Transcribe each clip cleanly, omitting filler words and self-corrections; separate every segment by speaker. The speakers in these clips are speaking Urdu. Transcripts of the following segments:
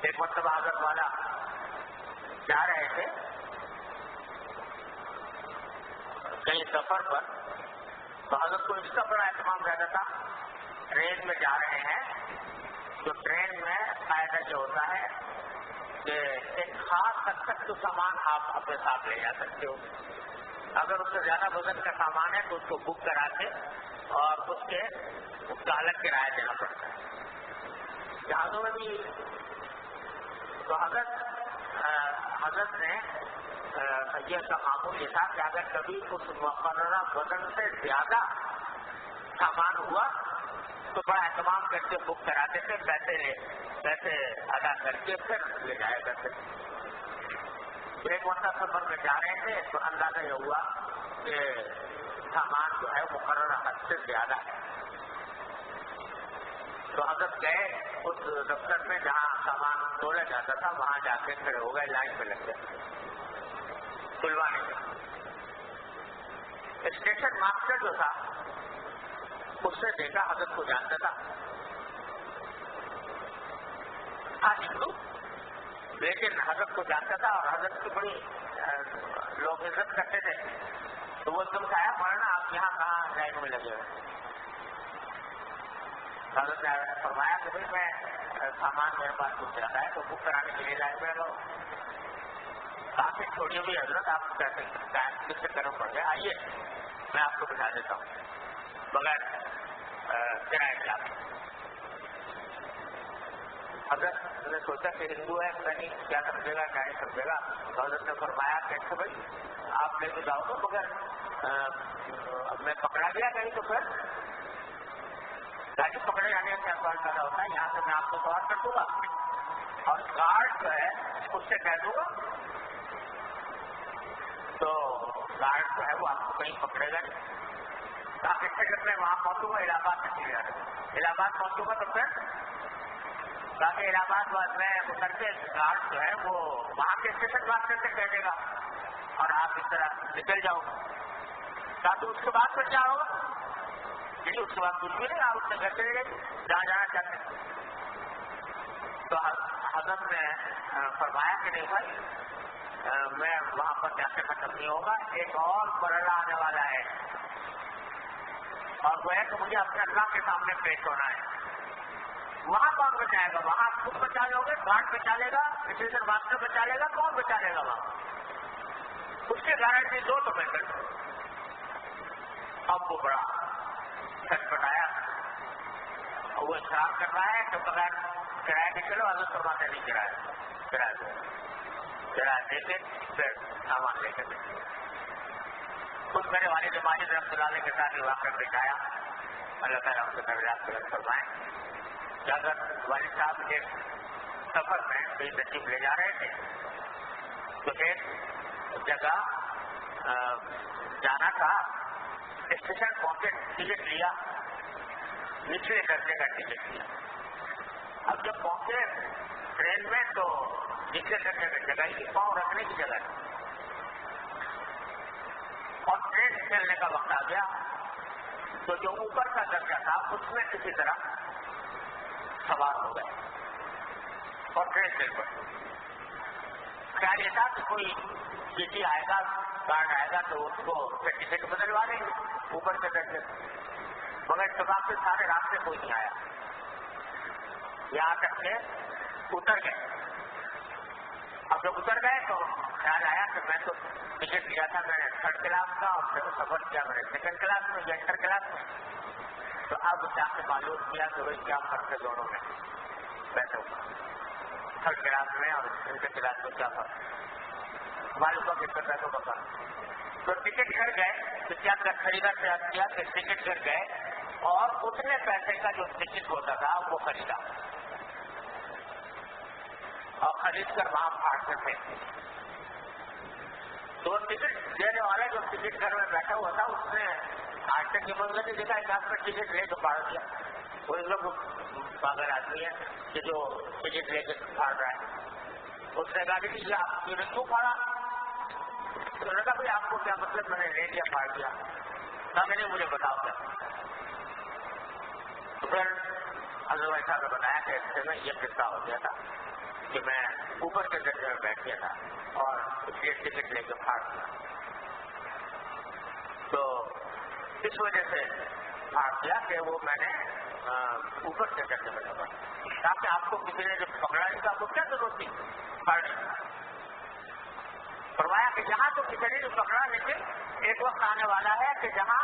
Speaker 1: ایک مرتبہ حضرت والا جا رہے تھے کہیں سفر پر، تو حضرت کو اس کا بڑا اہتمام رہتا تھا، ٹرین میں جا رہے ہیں تو ٹرین میں فائدہ جو ہوتا ہے کہ ایک خاص حد تک تو سامان آپ اپنے ساتھ لے جا سکتے ہو، اگر اس سے زیادہ وزن کا سامان ہے تو اس کو بک کرا کے اور اس کا الگ کرایہ دینا پڑتا ہے۔ جہازوں میں بھی تو حضرت نے یہ کا معمول یہ تھا کہ اگر کبھی اس مقررہ وزن سے زیادہ سامان ہوا تو بڑا اہتمام کر کے بک کراتے تھے، پیسے ادا کر کے پھر لے جایا کرتے تھے۔ ایک وقت سفر میں جا رہے تھے تو اندازہ یہ ہوا کہ سامان جو ہے مقررہ حد سے زیادہ ہے، تو حضرت گئے اس دفتر میں جہاں سامان تولا جاتا تھا، وہاں جا کے کھڑے ہو گئے، لائن میں لگ گئے تلوانے میں۔ اسٹیشن ماسٹر جو تھا اس نے دیکھا حضرت کو جانتا تھا ہندو، لیکن حضرت کو جانتا تھا اور حضرت کی بڑی لوگ عزت کرتے تھے، تو وہ تم سے آیا مولانا آپ یہاں کہاں لائن میں لگے ہوئے؟ حضرت نے فرمایا کہ بھائی میں سامان میرے پاس کچھ رہتا ہے تو بک کرانے کے لیے لائن میں لگا ہوں۔ کافی چھوٹی ہوئی حضرت آپ کس سے کرم پڑ گئے، آئیے میں آپ کو بتا دیتا ہوں بغیر کرایہ کے۔ آپ حضرت نے سوچا کہ ہندو ہے نہیں کیا سمجھے گا کیا نہیں سمجھے گا، تو حضرت نے فرمایا کہ بھائی آپ لے کے جاؤ گے مگر میں پکڑا گیا کہیں تو پھر گاڑی پکڑے جانے کا کیا سوال پیدا ہوتا ہے، یہاں سے میں آپ کو سوال کر دوں گا اور گارڈ جو ہے اس سے کہہ دوں گا تو گارڈ جو ہے وہ آپ کو کہیں پکڑے گا نہیں۔ کافی سیکنڈ میں وہاں پہنچوں گا، الہ آباد سے چلے جانا، الہ آباد پہنچوں گا تو پھر تاکہ الہ آباد میں اتر کے گارڈ جو ہے وہ وہاں کے اسٹیشن ماسٹر سے کہہ دے گا اور آپ اس طرح نکل جاؤ تاکہ اس کے بعد پھر کیا ہوگا، یعنی اس کے بعد کچھ بھی نہیں، آپ اس سے گھر چلے گئے جہاں جانا چاہتے ہیں۔ تو حضرت نے فرمایا کہ نہیں بھائی میں وہاں پر جا کے ختم نہیں ہوگا، ایک اور مرحلہ آنے والا ہے اور وہ ہے کہ مجھے اپنے اللہ کے سامنے پیش ہونا ہے۔ وہاں کون بچائے گا؟ وہاں خود بچا لو گے، گارڈ بچا لے گا، اسٹیشن ماسٹر بچا لے گا، کون بچا لے گا وہاں؟ اس کی گارنٹی دو تو میں کر دوں۔ اب وہ بڑا چھٹ پٹایا، وہ اصرار کر رہا ہے کہ بغیر کرایہ کے چلو، حضرت فرماتے نہیں کرایہ دو، کرایہ دے کے پھر سامان لے کے دے۔ خود میرے والد ماجد رحمۃ اللہ علیہ کے ساتھ یہ واقعہ بتایا، اللہ تعالیٰ ان کے درجات بلند فرمائیں کہ اگر والد صاحب ایک سفر میں کوئی تشریف لے جا رہے تھے تو ایک جگہ جانا تھا، اسٹیشن پہنچے، ٹکٹ لیا، نچلے درجے کا ٹکٹ لیا۔ اب جب پہنچے ٹرین میں تو نچلے درجے کی جگہ ہی پاؤں رکھنے کی جگہ تھی اور ٹرین چلنے کا وقت آ گیا تو جو اوپر کا درجہ تھا اس میں کسی طرح سوار ہو گئے اور ٹرین چل پڑی۔ خیال یہ تھا کہ کوئی ٹی آئے گا، گارڈ آئے گا تو اس کو پھر ٹکٹ بدلوا دیں گے اوپر کے درجے، مگر اتفاق سے سارے راستے کوئی نہیں آیا، یہاں تک کہ اتر گئے۔ اب جب اتر گئے تو خیال آیا کہ میں تو ٹکٹ لیا تھا میں نے تھرڈ کلاس کا اور پھر سفر کیا میں نے سیکنڈ کلاس میں یا انٹر کلاس میں، تو اب جا کے معلوم کیا کہ بھائی کیا فرق ہے دونوں میں پیسوں کا، تھرڈ کلاس میں اور انٹر کلاس میں کیا فرق، معلوم کا کتنے پیسوں کا فرق۔ تو ٹکٹ گھر گئے تو کیا خریدا کیا کہ ٹکٹ گھر گئے اور اتنے پیسے کا جو ٹکٹ ہوتا تھا وہ خریدا اور خرید کر وہاں پھاڑتے تھے۔ تو ٹکٹ دینے والا جو ٹکٹ گھر میں بیٹھا ہوا تھا اس نے آج تک یہ منظر نہیں دیکھا ایک آدھ میں ٹکٹ لے کے پھاڑ دیا، وہ لوگ پاگل آدمی ہے کہ جو ٹکٹ لے کے پھاڑ رہا ہے۔ اس نے کہا کہ آپ نے کیوں پھاڑا؟ تو نے کہا بھائی آپ کو کیا مطلب، میں نے لے لیا پھاڑ دیا، کہا میں نے مجھے بتاؤ کیا۔ تو پھر حضرت صاحب نے بتایا کہ اس سے میں یہ قصہ ہو گیا تھا کہ میں اوپر کے درجے میں بیٹھ گیا تھا اور اس لیے ٹکٹ لے کے پھاڑ دیا. تو اس وجہ سے پھاڑ دیا کہ وہ میں نے اوپر کے درجے میں لگا تاکہ آپ کو کسی نے جب پکڑا نہیں تو آپ کو کیا ضرورت تھی پھاڑنے کی. فرمایا کہ جہاں تو کسی نے جو پکڑا, لیکن ایک وقت آنے والا ہے کہ جہاں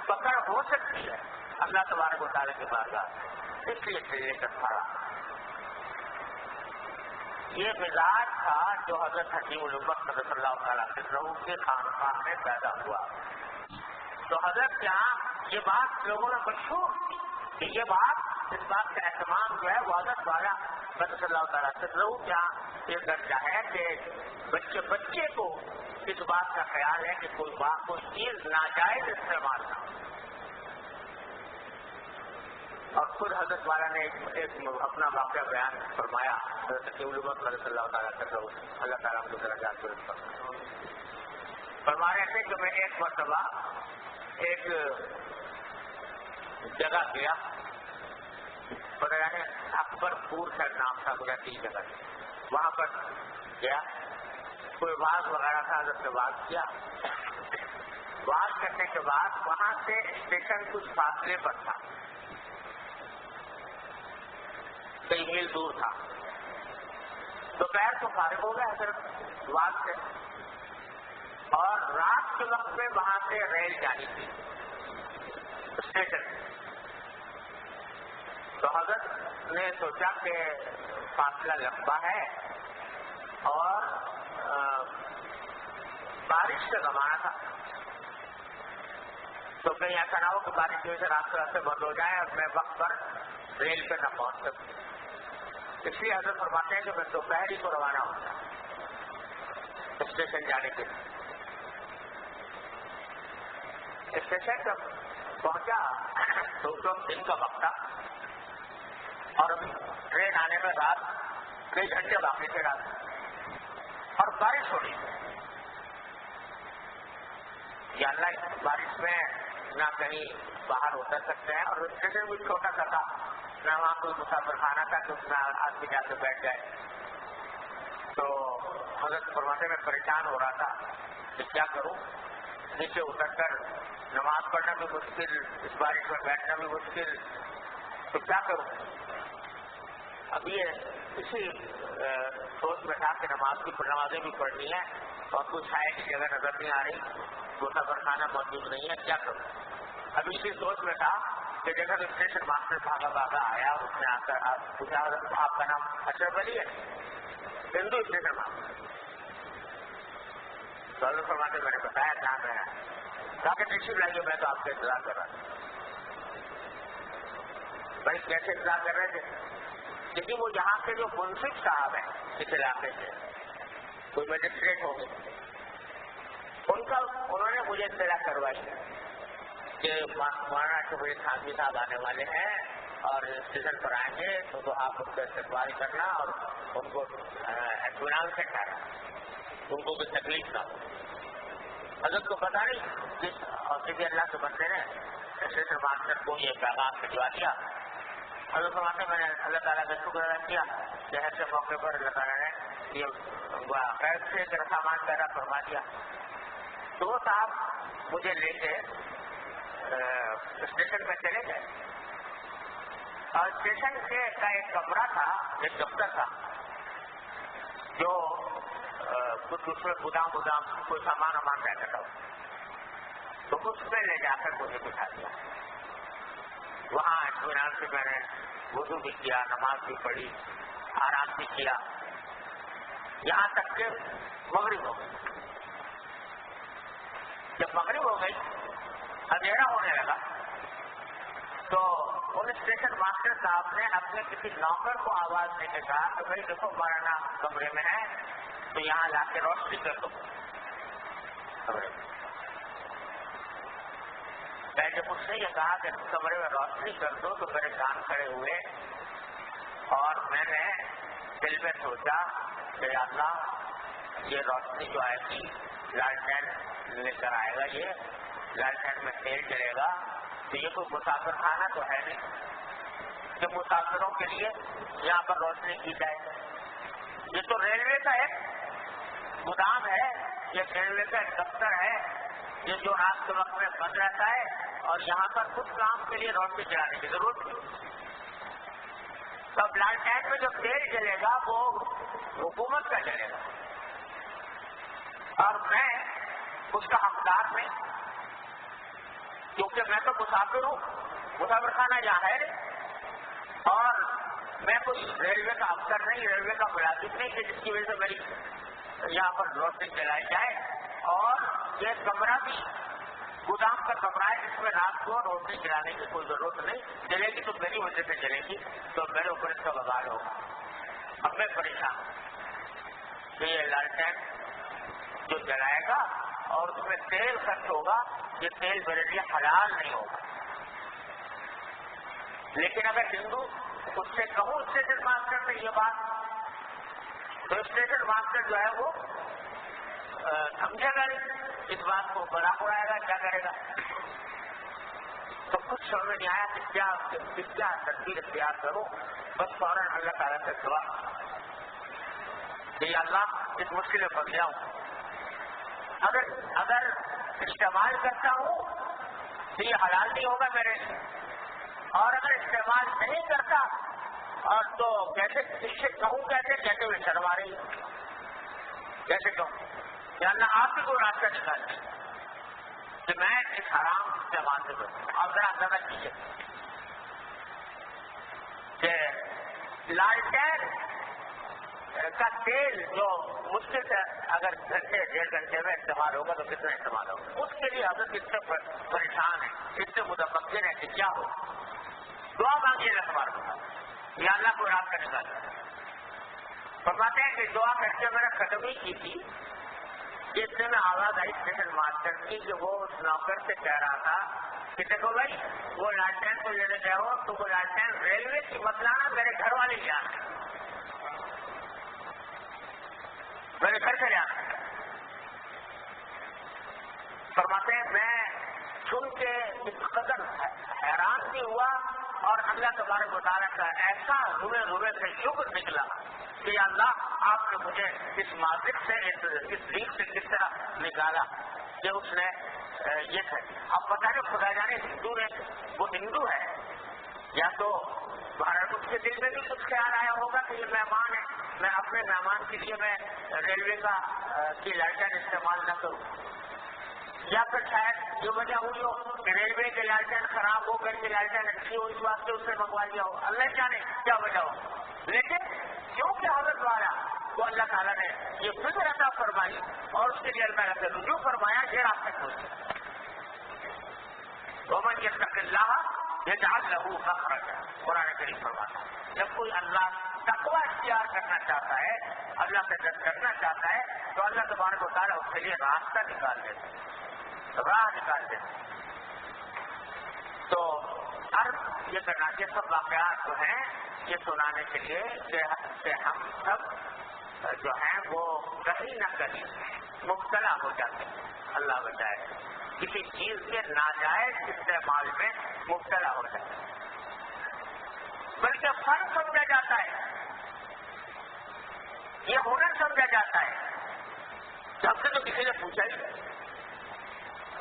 Speaker 1: پکڑ ہو سکتی ہے اللہ تبارک و تعالیٰ کے بارگاہ, اس لیے لے کر پھاڑا. یہ مزاج تھا جو حضرت حکیم الامت صلی اللہ تعالیٰ عنہ کے خانقاہ میں پیدا ہوا. تو حضرت کے یہاں یہ بات لوگوں میں مشہور تھی کہ یہ بات, اس بات کا اہتمام جو ہے وہ حضرت والا صلی اللہ تعالیٰ عنہ کیا یہ درجہ ہے کہ بچے کو اس بات کا خیال ہے کہ کوئی چیز ناجائز استعمال نہ ہو. اور خود حضرت والا نے ایک اپنا واقعہ بیان فرمایا, حضرت حکیم الامت صلی اللہ تعالیٰ عنہ اللہ تعالیٰ کو درجات درست فرمائے. فرما رہے تھے کہ میں ایک مرتبہ ایک جگہ گیا, پتہ جانے اکبر پور کا نام تھا مجھے تین جگہ, وہاں پر گیا, کوئی واز وغیرہ تھا, حضرت سے واز کیا. واز کرنے کے بعد وہاں سے اسٹیشن کچھ فاصلے پر تھا, کئی میل دور تھا. دوپہر کو فارغ ہو گئے حضرت واز سے, اور رات کے وقت میں وہاں سے ریل جانی تھی اسٹیشن. تو حضرت نے سوچا کہ فاصلہ لمبا ہے اور بارش کا زمانہ تھا, تو کہیں ایسا نہ ہو کہ بارش کی وجہ سے راستے بند ہو جائے اور میں وقت پر ریل پہ نہ پہنچ سکوں. اس لیے حضرت فرماتے ہیں کہ میں دوپہر ہی کو روانہ ہوں اسٹیشن جانے کے لیے. اسٹیشن جب پہنچا تو اس وقت دن کا وقت تھا اور ابھی ٹرین آنے میں رات کئی گھنٹے باقی تھے رات, اور بارش ہو رہی تھی. یا اللہ, بارش میں نہ کہیں باہر اتر سکتے ہیں, اور اسٹیشن بھی چھوٹا سا تھا, نہ وہاں کوئی مسافر خانہ تھا کہ اس میں آدمی جا کے بیٹھ جائے. تو حضرت فرماتے میں پریشان ہو رہا تھا کہ کیا کروں, نیچے اتر کر نماز پڑھنا بھی مشکل, اس بارش میں بیٹھنا بھی مشکل, تو کیا کروں. اب یہ اسی سوچ میں تھا کہ نمازیں بھی پڑھنی ہے اور کچھ چھائے کی جگہ نظر نہیں آ رہی, مسافر خانہ موجود نہیں ہے, کیا کروں. ابھی اسی سوچ میں تھا کہ جیسا اسٹیشن ماسٹر بھاگا آیا, اس نے آ کر پوچھا آپ کا نام اشرف علی ہے, ہندو اسٹیشن ماسٹر. تو حضرت فرماتے میں نے بتایا کہاں میں کہا کہ ٹیکسی لائیے, میں تو آپ کا انتظار کر رہا تھا. بھائی کیسے انتظار کر رہے تھے, کیونکہ وہ یہاں کے جو منصف صاحب ہیں اس علاقے سے, کوئی مجسٹریٹ ہوں گے, انہوں نے مجھے اطلاع کروائی کہ مولانا اشرف علی تھانوی صاحب آنے والے ہیں اور اسٹیشن پر آئیں گے, تو آپ ان کا استقبال کرنا اور ان کو اطمینان سے ٹھہرانا, ان کو کوئی تکلیف نہ ہو. حضرت کو پتا نہیں اور کسی اللہ کے بندے نے اسٹیشن ماسٹر کو یہ پیغام بھجوا دیا. حضرت فرماتے میں نے اللہ تعالیٰ کا شکر ادا کیا کہ ایسے موقع پر اللہ تعالیٰ نے یہ خیر سے ایک سامان پیدا فرما دیا. تو وہ صاحب مجھے لے کے اسٹیشن پہ چلے گئے, اور اسٹیشن کا ایک کمرہ تھا, ایک دفتر تھا جو کچھ اس میں گودام کوئی سامان رہتا تھا, تو اس میں لے جا کر مجھے بٹھا دیا. وہاں اطمینان سے میں نے وضو بھی کیا, نماز بھی پڑھی, آرام بھی کیا, یہاں تک کہ مغرب ہو گئی. جب مغرب ہو گئی, اندھیرا ہونے لگا, تو ان اسٹیشن ماسٹر صاحب نے اپنے کسی نوکر کو آواز دے کے کہا کہ بھائی دیکھو مولانا کمرے میں ہے, تو یہاں لا کے روشنی کر دو کمرے میں. میں جب اس نے یہ کہا کہ کمرے میں روشنی کر دو تو میرے کان کھڑے ہوئے, اور میں نے دل میں سوچا کہ اللہ یہ روشنی جو آئے گی لالٹین لے کر آئے گا, یہ لالٹین میں تیل جلے گا, تو یہ کوئی مسافر خانہ تو ہے نہیں کہ مسافروں کے لیے یہاں پر روشنی کی جائے. یہ تو ریلوے کا ایک گودام ہے، یہ ریلوے کا ایک دفتر ہے، یہ جو رات کے وقت میں بند رہتا ہے اور یہاں پر کچھ کام کے لیے روشنی جلانے کی ضرورت نہیں۔ تب لالٹین میں جو تیل جلے گا وہ حکومت کا جلے گا، اور میں اس کا حقدار نہیں، کیونکہ میں تو مسافر ہوں، مسافر خانہ یہاں ہے، اور میں کچھ ریلوے کا افسر نہیں، ریلوے کا ملازم نہیں کہ جس کی وجہ سے میری یہاں پر روشنی جلائی جائے۔ اور یہ کمرہ بھی گودام کا کمرہ ہے جس میں رات کو روشنی جلانے کی کوئی ضرورت نہیں، جلے گی تو میری وجہ سے جلے گی، تو میرے اوپر اس کا بگاڑ ہوگا۔ اب میں پریشان ہوں کہ یہ لالٹین جو جلائے گا اور اس میں تیل خرچ ہوگا، یہ تیل میرے لیے حلال نہیں ہوگا۔ لیکن اگر ہندو اس سے کہوں اسٹیشن ماسٹر سے یہ بات، تو اسٹیشن ماسٹر جو ہے وہ سمجھے گا نہیں، اس بات کو بڑا اڑائے گا، کیا کرے گا؟ تو کچھ سمجھ نہیں آیا کہ کیا تدبیر اختیار کرو، بس فوراً اللہ تعالیٰ سے دعا کہ اللہ اس مشکل میں پھنس جاؤں، اگر استعمال کرتا ہوں تو یہ حلال نہیں ہوگا میرے، اور اگر استعمال نہیں کرتا اور تو کیسے اس سے کہوں، کیسے میں شرم آ رہی ہے، کیسے کہوں کہ اللہ آپ ہی کو راستہ نکال دیں کہ میں اس حرام استعمال سے بچوں۔ آپ ذرا اندازہ کیجیے کہ لالٹین کا تیل جو مشکل سے اگر گھنٹے 1.5 گھنٹے میں استعمال ہوگا تو کتنا استعمال ہوگا؟ اس کے لیے حضرت اس سے پریشان ہے، اس سے متفکر ہے کہ کیا ہو۔ دعا مانگیے اللہ تبارک و تعالیٰ، یا اللہ کو راستہ نکالے۔ فرماتے ہیں کہ دعا کر کے میں نے ختم ہی کی تھی، اس میں آواز آئی اسٹیشن ماسٹر کی کہ وہ اس نوکر سے کہہ رہا تھا کہ دیکھو بھائی وہ لالٹین کو لینے گئے ہو تو وہ لالٹین ریلوے کی مسئلہ میرے گھر والے لے آنا، میرے گھر سے لے آنا۔ فرماتے ہیں میں سن کے اس قدر حیران بھی ہوا اور اللہ تبارک و تعالیٰ کا ایسا روئے سے شکر نکلا کہ اللہ آپ نے مجھے اس ماضر سے اس لیگ سے کس طرح نکالا کہ اس نے یہ ہے۔ اب پتہ نہیں خدا جانے ہندو نے، وہ ہندو ہے یا تو اس کے دل میں بھی کچھ خیال آیا ہوگا کہ یہ مہمان ہے، میں اپنے مہمان کے لیے میں ریلوے کی لالٹین استعمال نہ کروں، یا پھر شاید یہ وجہ ہوئی ہو کہ ریلوے کے لالٹین خراب ہو کر کے لالٹین اچھی ہو، اس بات سے اس سے منگوا لیا ہو، اللہ جانے کیا وجہ ہو۔ لیکن کیونکہ حضرت والا وہ اللہ تعالیٰ نے یہ فکر عطا فرمائی اور اس کے لیے اللہ تعالیٰ سے رجوع فرمایا، یہ راستہ پہنچا۔ ومن یتق اللہ یجعل لہ مخرجا، قرآن کریم فرماتا ہے جب کوئی اللہ تقوی اختیار کرنا چاہتا ہے، اللہ سے ڈر کرنا چاہتا ہے تو اللہ تبارک و تعالیٰ اس کے لیے راستہ نکال دیتا ہے، راہ نکال دیتا ہے۔ تو عرض یہ کرنا یہ سب واقعات جو ہیں یہ سنانے کے لیے کہ ہم سب جو ہیں وہ کہیں نہ کہیں مبتلا ہو جاتے ہیں، اللہ بچائے، کسی چیز کے ناجائز استعمال میں مبتلا ہو جاتے ہیں، بلکہ فن سمجھا جاتا ہے، یہ ہنر سمجھا جاتا ہے۔ ہم سے تو کسی نے پوچھا ہی نہیں،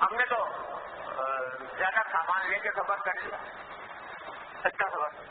Speaker 1: ہم نے تو زیادہ سامان لے کے سفر کر لیا، اچھا سفر